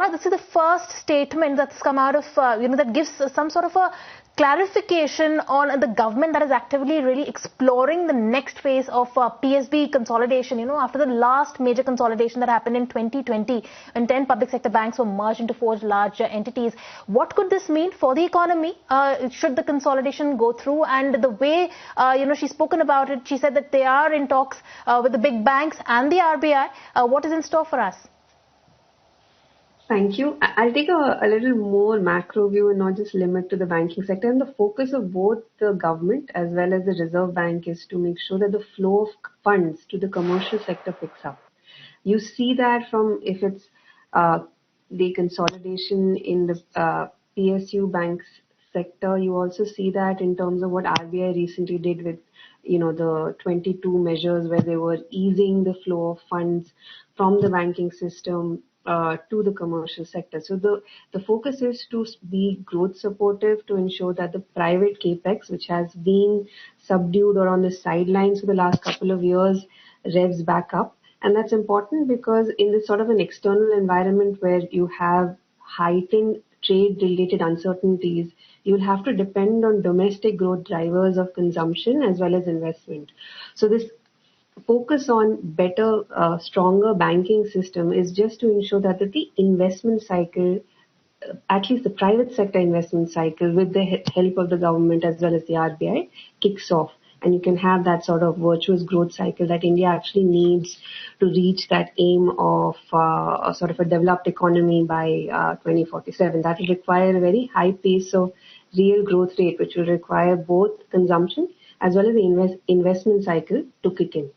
Gaura, this is the first statement that's come out of, that gives some sort of a clarification on the government that is actively really exploring the next phase of PSB consolidation, after the last major consolidation that happened in 2020 when 10 public sector banks were merged into 4 larger entities. What could this mean for the economy should the consolidation go through? And the way, she's spoken about it, she said that they are in talks with the big banks and the RBI. What is in store for us? Thank you. I'll take a little more macro view and not just limit to the banking sector. And the focus of both the government as well as the Reserve Bank is to make sure that the flow of funds to the commercial sector picks up. You see that from if it's the consolidation in the PSU banks sector, you also see that in terms of what RBI recently did with the 22 measures where they were easing the flow of funds from the banking system to the commercial sector. So the focus is to be growth supportive, to ensure that the private capex, which has been subdued or on the sidelines for the last couple of years, revs back up. And that's important because in this sort of an external environment where you have heightened trade-related uncertainties, you will have to depend on domestic growth drivers of consumption as well as investment. So this focus on better, stronger banking system is just to ensure that the investment cycle, at least the private sector investment cycle, with the help of the government as well as the RBI, kicks off. And you can have that sort of virtuous growth cycle that India actually needs to reach that aim of a sort of a developed economy by 2047. That will require a very high pace of real growth rate, which will require both consumption as well as the investment cycle to kick in.